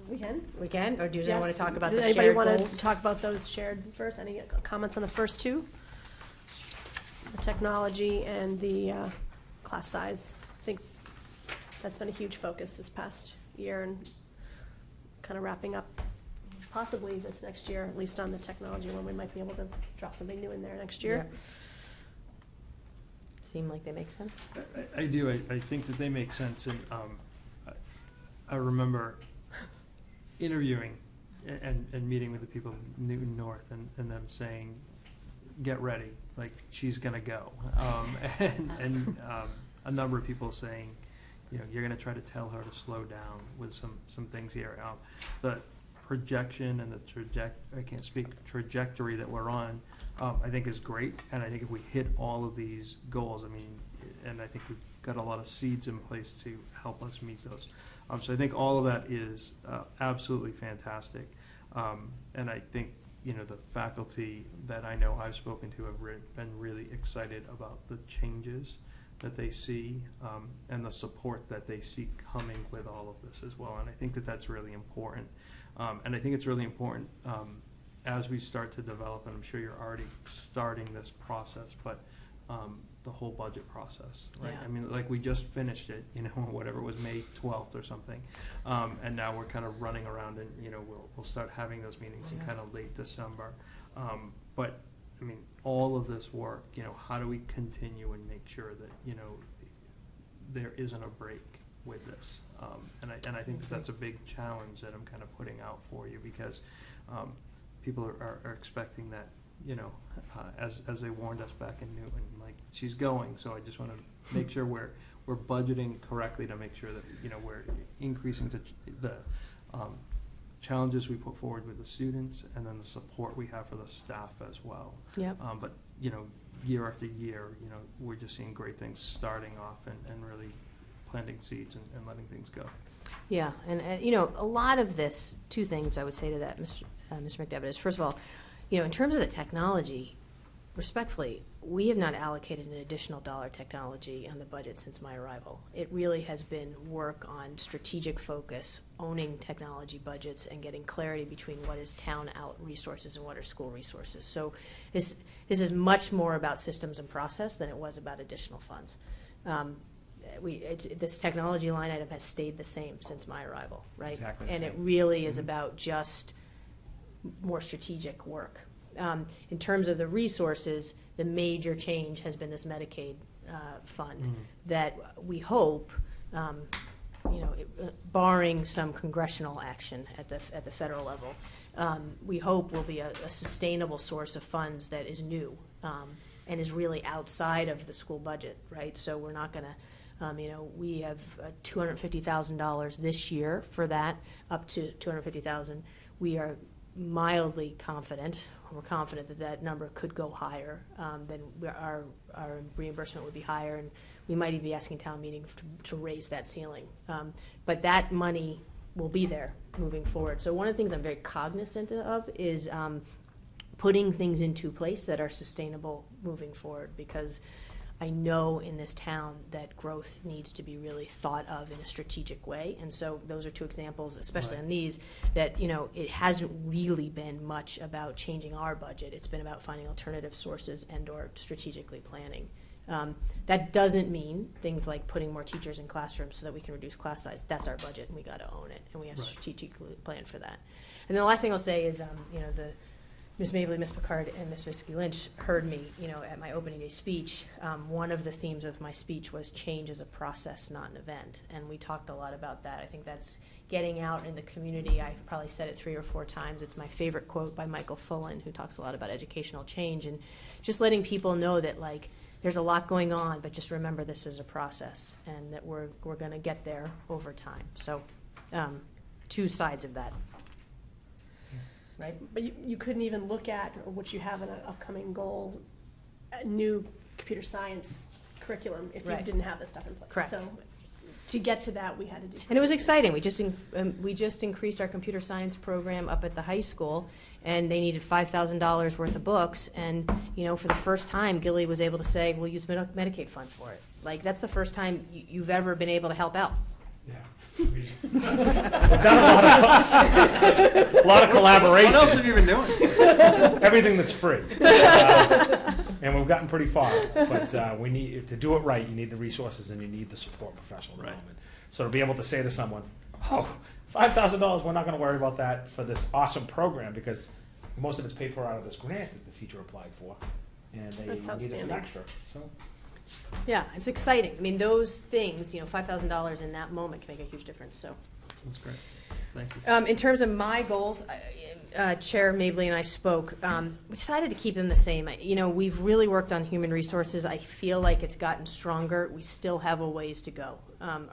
We can. We can, or do you want to talk about the Does shared anybody want goals? to talk about those shared first? Any comments on the first two? The technology and the class size. I think that's been a huge focus this past year, and kind of wrapping up possibly this next year, at least on the technology one. We might be able to drop something new in there next year. Yeah. Seem like they make sense? I do. I think that they make sense, and I remember interviewing and meeting with the people of Newton North and them saying, get ready, like she's gonna go. And a number of people saying, you know, you're gonna try to tell her to slow down with some things here. The projection and the trajectory that we're on, I think is great. And I think if we hit all of these goals, I mean, and I think we've got a lot of seeds in place to help us meet those. So I think all of that is absolutely fantastic. And I think, you know, the faculty that I know I've spoken to have been really excited about the changes that they see and the support that they see coming with all of this as well. And I think that that's really important. And I think it's really important as we start to develop, and I'm sure you're already starting this process, but the whole budget process, right? Yeah. I mean, like we just finished it, you know, whatever it was, May 12th or something. And now we're kind of running around and, you know, we'll start having those meetings in kind of late December. But I mean, all of this work, you know, how do we continue and make sure that, you know, there isn't a break with this? And I think that's a big challenge that I'm kind of putting out for you, because people are expecting that, you know, as they warned us back in Newton, like she's going. So I just want to make sure we're budgeting correctly to make sure that, you know, we're increasing the challenges we put forward with the students, and then the support we have for the staff as well. Yep. But, you know, year after year, you know, we're just seeing great things starting off and really planting seeds and letting things go. Yeah, and you know, a lot of this, two things I would say to that, Mr. McDevitt, is first of all, you know, in terms of the technology, respectfully, we have not allocated an additional dollar technology on the budget since my arrival. It really has been work on strategic focus, owning technology budgets, and getting clarity between what is town out resources and what are school resources. So this is much more about systems and process than it was about additional funds. This technology line item has stayed the same since my arrival, right? Exactly the and same. it really is about just more strategic work. In terms of the resources, the major change has been this Medicaid fund that we hope, you know, barring some congressional action at the federal level, we hope will be a sustainable source of funds that is new and is really outside of the school budget, right? So we're not going to, you know, we have $250,000 this year for that, up to $250,000. We are mildly confident. We're confident that that number could go higher. Then our reimbursement would be higher, and we might even be asking town meeting to raise that ceiling. But that money will be there moving forward. So one of the things I'm very cognizant of is putting things into place that are sustainable moving forward, because I know in this town that growth needs to be really thought of in a strategic way. And so those are two examples, especially on these, that, you know, it hasn't really been much about changing our budget. It's been about finding alternative sources and or strategically planning. That doesn't mean things like putting more teachers in classrooms so that we can reduce class size. That's our budget, and we got to own it, and we have to strategically plan for that. And then the last thing I'll say is, you know, Ms. Mabley, Ms. Picard, and Ms. Misky Lynch heard me, you know, at my opening day speech. One of the themes of my speech was change as a process, not an event. And we talked a lot about that. I think that's getting out in the community. I probably said it 3 or 4 times. It's my favorite quote by Michael Fullen, who talks a lot about educational change, and just letting people know that, like, there's a lot going on, but just remember this is a process, and that we're going to get there over time. So, two sides of that. Right. But you couldn't even look at, or what you have in an upcoming goal, a new computer science curriculum if you Right. didn't have this stuff in place. Correct. So to get to that, we had to do something. And it was exciting. We just increased our computer science program up at the high school, and they needed $5,000 worth of books. And, you know, for the first time, Gilly was able to say, we'll use Medicaid fund for it. Like, that's the first time you've ever been able to help out. Yeah. We've done a lot of collaboration. What else have you been doing? Everything that's free. And we've gotten pretty far. But we need to do it right. You need the resources and you need the support, professional development. So to be able to say to someone, oh, $5,000, we're not going to worry about that for this awesome program, because most of it's paid for out of this grant that the teacher applied for. And they That's needed some outstanding. extra. So Yeah, it's exciting. I mean, those things, you know, $5,000 in that moment can make a huge difference. So, That's great. Thank you. In terms of my goals, Chair Mabley and I spoke. We decided to keep them the same. We've really worked on human resources. I feel like it's gotten stronger. We still have a ways to go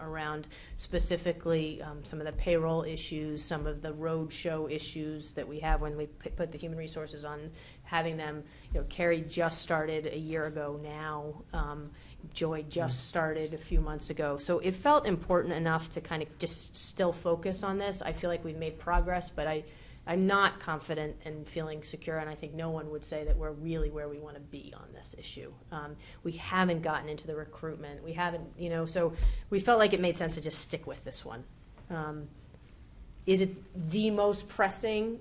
around specifically some of the payroll issues, some of the road show issues that we have when we put the human resources on having them. Carrie just started a year ago now. Joy just started a few months ago. So it felt important enough to kind of just still focus on this. I feel like we've made progress, but I'm not confident and feeling secure, and I think no one would say that we're really where we want to be on this issue. We haven't gotten into the recruitment. We haven't, so we felt like it made sense to just stick with this one. Is it the most pressing?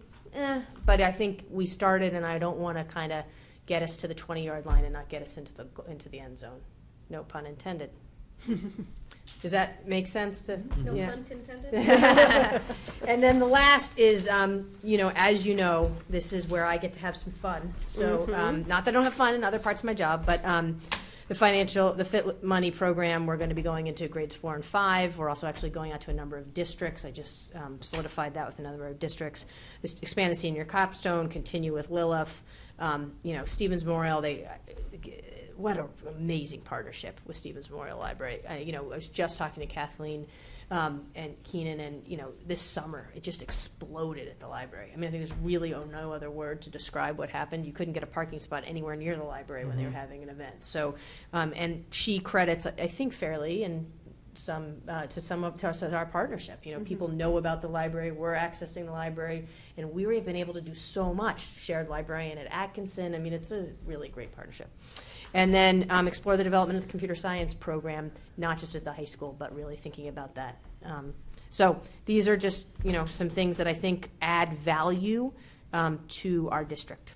But I think we started, and I don't want to kind of get us to the 20-yard line and not get us into the end zone. No pun intended. Does that make sense to? No yeah. pun intended. And then the last is, as you know, this is where I get to have some fun. So, not that I don't have fun in other parts of my job, but the Fit Money program, we're going to be going into grades 4 and 5. We're also actually going out to a number of districts. I just solidified that with a number of districts. Expand the senior capstone, continue with Lilith. Stevens Memorial, what an amazing partnership with Stevens Memorial Library. I was just talking to Kathleen and Keenan, and this summer it just exploded at the library. I mean, I think there's really no other word to describe what happened. You couldn't get a parking spot anywhere near the library when they were having an event. So, and she credits, I think, fairly and to our partnership. People know about the library. We're accessing the library, and we've been able to do so much. Shared librarian at Atkinson. I mean, it's a really great partnership. And then explore the development of the computer science program, not just at the high school, but really thinking about that. So these are just some things that I think add value to our district.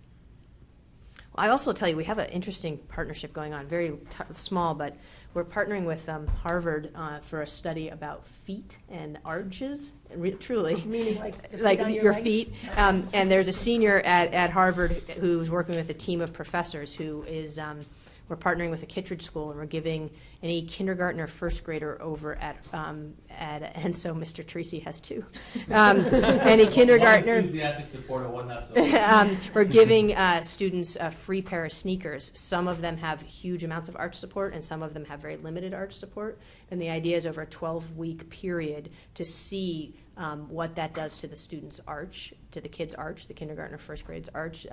I also tell you, we have an interesting partnership going on, very small, but we're partnering with Harvard for a study about feet and arches, truly. Meaning like your legs? feet. And there's a senior at Harvard who's working with a team of professors who is, we're partnering with a Kittredge school, and we're giving any kindergartner, first grader over at and so Mr. Tracy has two. Any kindergartner. One enthusiastic supporter, one not so. We're giving students a free pair of sneakers. Some of them have huge amounts of arch support, and some of them have very limited arch support. And the idea is over a 12-week period to see what that does to the student's arch, to the kid's arch, the kindergartner, first grade's arch.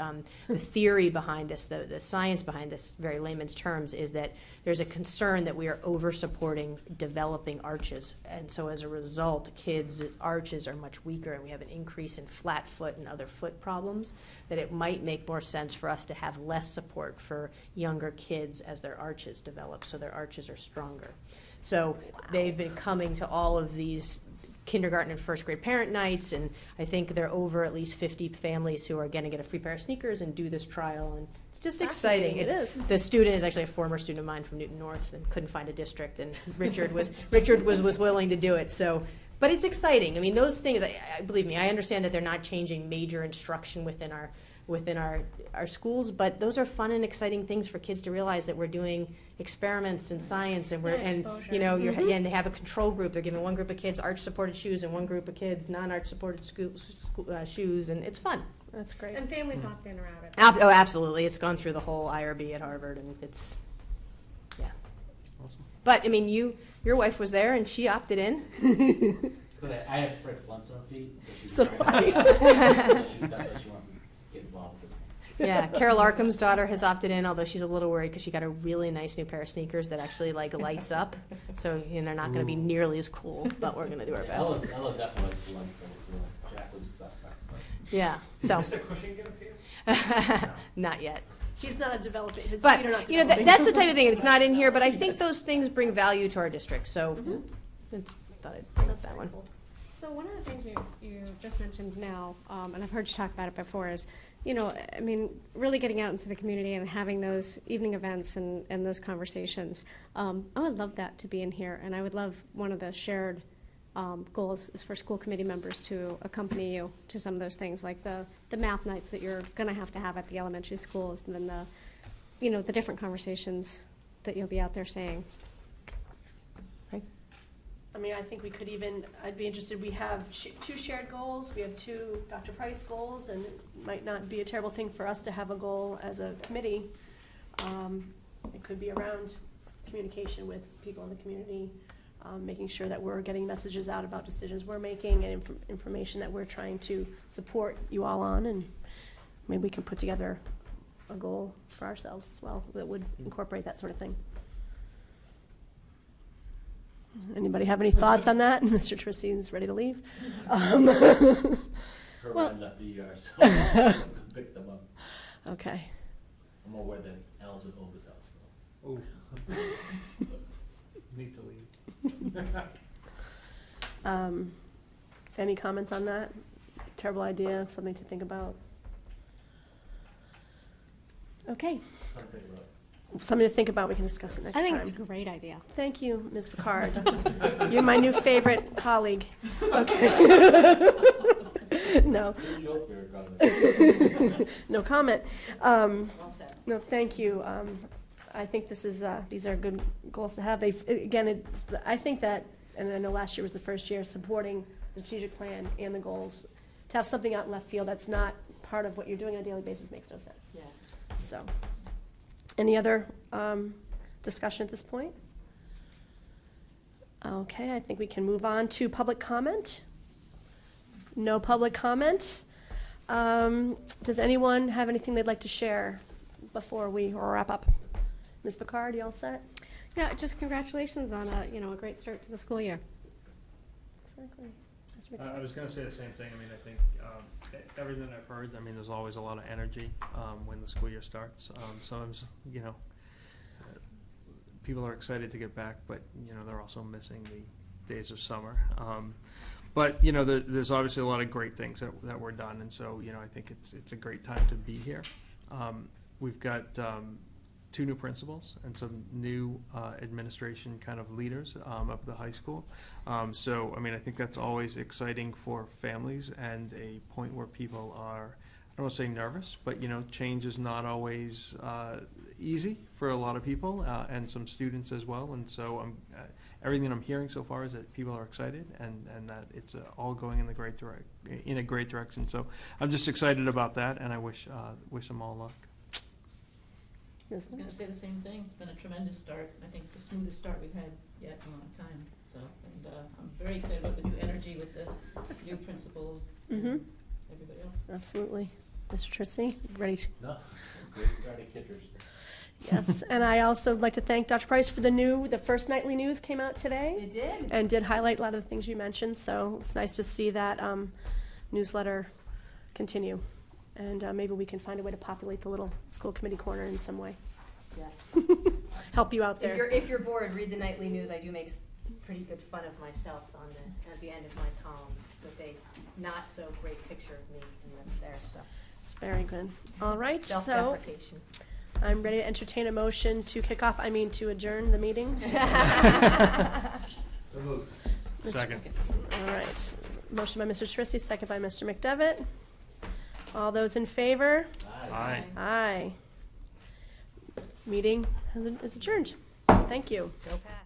The theory behind this, the science behind this, very layman's terms, is that there's a concern that we are over-supporting developing arches. And so as a result, kids' arches are much weaker, and we have an increase in flat foot and other foot problems, that it might make more sense for us to have less support for younger kids as their arches develop, so their arches are stronger. So they've been coming to all of these kindergarten and first grade parent nights, and I think there are over at least 50 families who are going to get a free pair of sneakers and do this trial, and it's just exciting. It is. The student is actually a former student of mine from Newton North and couldn't find a district, and Richard was willing to do it. So, but it's exciting. I mean, those things, I believe me, I understand that they're not changing major instruction within our schools, but those are fun and exciting things for kids to realize that we're doing experiments in science, and and they have a control group. They're giving one group of kids arch supported shoes and one group of kids non-arch supported shoes, and it's fun. That's great. And families opt in or out. Oh, absolutely. It's gone through the whole IRB at Harvard, and it's, yeah. Awesome. But I mean, your wife was there, and she opted in. I have Fred Flintstone feet, So so do that's why she wants to get involved with this one. Yeah, Carol Arkham's daughter has opted in, although she's a little worried because she got a really nice new pair of sneakers that actually lights up. So they're not going to be nearly as cool, but we're going to do our best. Ella definitely likes the one for Jack was a suspect. But. Yeah. So Mr. Cushing get a pair? not yet. He's not developing. His But feet are not you know developing. that's the type of thing. It's not in here, but I think those things bring value to our district. So thought I'd bring up that one. Cool. So one of the things you just mentioned now, and I've heard you talk about it before, is, I mean, really getting out into the community and having those evening events and those conversations. I would love that to be in here, and I would love one of the shared goals is for school committee members to accompany you to some of those things, like the math nights that you're going to have at the elementary schools, and then the different conversations that you'll be out there saying. I mean, I think we could even, I'd be interested, we have two shared goals, we have two Dr. Price goals, and it might not be a terrible thing for us to have a goal as a committee. It could be around communication with people in the community, making sure that we're getting messages out about decisions we're making and information that we're trying to support you all on, and maybe we can put together a goal for ourselves as well that would incorporate that sort of thing. Anybody have any thoughts on that? Mr. Trissy is ready to leave. Well- left the ER, so pick them up. Okay. I'm aware that Al's at Ova's house. Oh. Need to leave. Any comments on that? Terrible idea, something to think about. Okay, something to think about, we can discuss it next I time. think it's a great idea. Thank you, Ms. Picard. You're my new favorite colleague. Okay. No. No comment. No, thank you. I think this is, these are good goals to have. Again, I think that, and I know last year was the first year supporting the strategic plan and the goals. To have something out in left field that's not part of what you're doing on a daily basis makes no sense. Yeah. So, any other discussion at this point? Okay, I think we can move on to public comment. No public comment. Does anyone have anything they'd like to share before we wrap up? Ms. Picard, you all set? Yeah, just congratulations on a great start to the school year. Exactly. I was going to say the same thing. I mean, I think everything I've heard, I mean, there's always a lot of energy when the school year starts. Sometimes, people are excited to get back, but, they're also missing the days of summer. But, there's obviously a lot of great things that were done, and so, I think it's a great time to be here. We've got 2 new principals and some new administration kind of leaders of the high school. So, I mean, I think that's always exciting for families and a point where people are, I don't want to say nervous, but, change is not always easy for a lot of people and some students as well. And so everything I'm hearing so far is that people are excited and that it's all going in a great direction. So I'm just excited about that, and I wish them all luck. I was going to say the same thing. It's been a tremendous start. I think the smoothest start we've had yet in a long time. So, and I'm very excited about the new energy with the new principals and everybody else. Absolutely. Mr. Trissy, ready to? No, great start at Kittredge. Yes, and I also would like to thank Dr. Price for the first nightly news came out today. It did. And did highlight a lot of the things you mentioned, so it's nice to see that newsletter continue. And maybe we can find a way to populate the little school committee corner in some way. Yes. Help you out there. If you're bored, read the nightly news. I do make pretty good fun of myself at the end of my column with a not so great picture of me there. So It's very good. All right, so self-deprecation. I'm ready to entertain a motion to to adjourn the meeting. Second. All right. Motion by Mr. Trissy, second by Mr. McDevitt. All those in favor? Aye. Aye. Meeting is adjourned. Thank you. Go Pat.